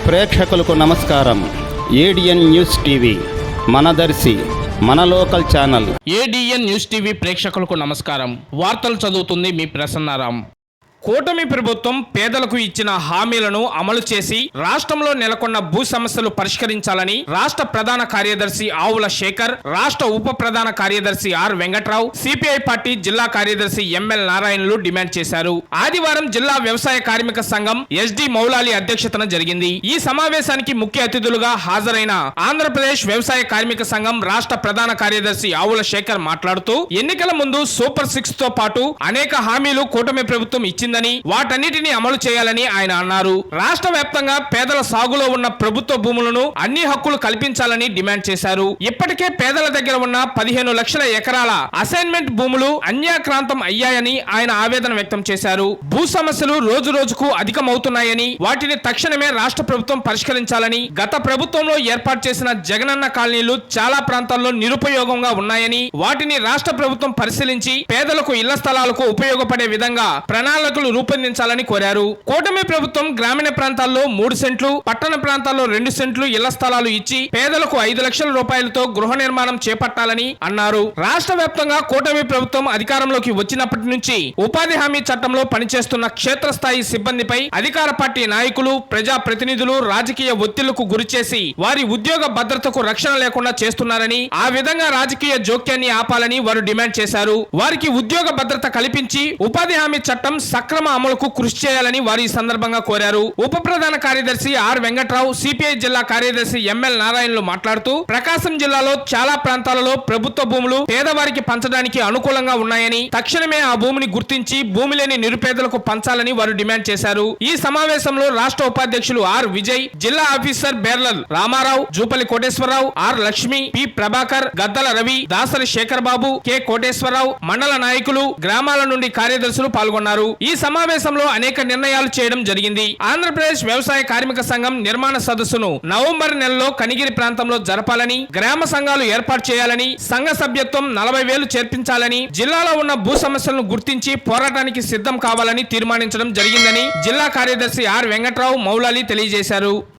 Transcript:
ప్రేక్షకులకు నమస్కారం. ADN news TV మనదర్శి మన local channel. ADN news TV ప్రేక్షకులకు నమస్కారం. వార్తలు చదువుతుంది మీ ప్రసన్నారాం. కూటమి ప్రభుత్వం పేదలకు ఇచ్చిన హామీలను అమలు చేసి రాష్ట్రంలో నెలకొన్న భూ సమస్యలు పరిష్కరించాలని రాష్ట్ర ప్రధాన కార్యదర్శి ఆవుల శేఖర్, రాష్ట్ర ఉప ప్రధాన కార్యదర్శి ఆర్ వెంకట్రావు, సిపిఐ పార్టీ జిల్లా కార్యదర్శి ఎంఎల్ నారాయణలు డిమాండ్ చేశారు. ఆదివారం జిల్లా వ్యవసాయ కార్మిక సంఘం ఎస్డి మౌలాలి అధ్యక్షతన జరిగింది. ఈ సమావేశానికి ముఖ్య అతిథులుగా హాజరైన ఆంధ్రప్రదేశ్ వ్యవసాయ కార్మిక సంఘం రాష్ట్ర ప్రధాన కార్యదర్శి ఆవుల శేఖర్ మాట్లాడుతూ, ఎన్నికల ముందు సూపర్ 6 తో పాటు అనేక హామీలు కూటమి ప్రభుత్వం ఇచ్చింది, వాటన్నిటిని అమలు చేయాలని ఆయన అన్నారు. రాష్ట్ర వ్యాప్తంగా పేదల సాగులో ఉన్న ప్రభుత్వ భూములను అన్ని హక్కులు కల్పించాలని డిమాండ్ చేశారు. ఇప్పటికే పేదల దగ్గర ఉన్న 15 లక్షల ఎకరాల అసైన్మెంట్ భూములు అన్యాక్రాంతం అయ్యాయని ఆయన ఆవేదన వ్యక్తం చేశారు. భూ సమస్యలు రోజు రోజుకు అధికమవుతున్నాయని, వాటిని తక్షణమే రాష్ట్ర ప్రభుత్వం పరిష్కరించాలని, గత ప్రభుత్వంలో ఏర్పాటు చేసిన జగనన్న కాలనీలు చాలా ప్రాంతాల్లో నిరుపయోగంగా ఉన్నాయని, వాటిని రాష్ట్ర ప్రభుత్వం పరిశీలించి పేదలకు ఇళ్ల స్థలాలకు ఉపయోగపడే విధంగా ప్రణాళికలు రూపొందించాలని కోరారు. కూటమి ప్రభుత్వం గ్రామీణ ప్రాంతాల్లో 3 సెంట్లు, పట్టణ ప్రాంతాల్లో 2 సెంట్లు ఇళ్ల స్థలాలు ఇచ్చి పేదలకు 5 లక్షల రూపాయలతో గృహ నిర్మాణం చేపట్టాలని అన్నారు. రాష్ట్ర వ్యాప్తంగా కూటమి ప్రభుత్వం అధికారంలోకి వచ్చినప్పటి నుంచి ఉపాధి హామీ చట్టంలో పనిచేస్తున్న క్షేత్రస్థాయి సిబ్బందిపై అధికార పార్టీ నాయకులు, ప్రజా ప్రతినిధులు రాజకీయ ఒత్తిళ్లకు గురిచేసి వారి ఉద్యోగ భద్రతకు రక్షణ లేకుండా చేస్తున్నారని, ఆ విధంగా రాజకీయ జోక్యాన్ని ఆపాలని వారు డిమాండ్ చేశారు. వారికి ఉద్యోగ భద్రత కల్పించి ఉపాధి హామీ చట్టం సక్రమ అమలుకు కృషి చేయాలని వారు ఈ సందర్భంగా కోరారు. ఉప ప్రధాన కార్యదర్శి ఆర్ వెంకట్రావు, సిపిఐ జిల్లా కార్యదర్శి ఎంఎల్ నారాయణలు మాట్లాడుతూ, ప్రకాశం జిల్లాలో చాలా ప్రాంతాలలో ప్రభుత్వ భూములు పేదవారికి పంచడానికి అనుకూలంగా ఉన్నాయని, తక్షణమే ఆ భూమిని గుర్తించి భూమి లేని నిరుపేదలకు పంచాలని వారు డిమాండ్ చేశారు. ఈ సమావేశంలో రాష్ట్ర ఉపాధ్యక్షులు ఆర్ విజయ్, జిల్లా ఆఫీసర్ బేర్లల్ Ramarao, Jupalli Koteswararao, R Lakshmi, P Prabhakar, Gaddala Ravi, Dasari Shekhar Babu, K Koteswararao, మండల నాయకులు, గ్రామాల నుండి కార్యదర్శులు పాల్గొన్నారు. ఈ సమావేశంలో అనేక నిర్ణయాలు చేయడం జరిగింది. ఆంధ్రప్రదేశ్ వ్యవసాయ కార్మిక సంఘం నిర్మాణ సదస్సును నవంబర్ నెలలో కనిగిరి ప్రాంతంలో జరపాలని, గ్రామ సంఘాలు ఏర్పాటు చేయాలని, సంఘ సభ్యత్వం 40,000 చేర్పించాలని, జిల్లాలో ఉన్న భూ సమస్యలను గుర్తించి పోరాటానికి సిద్ధం కావాలని తీర్మానించడం జరిగిందని జిల్లా కార్యదర్శి ఆర్ వెంకట్రావు మౌలాలి తెలియజేశారు.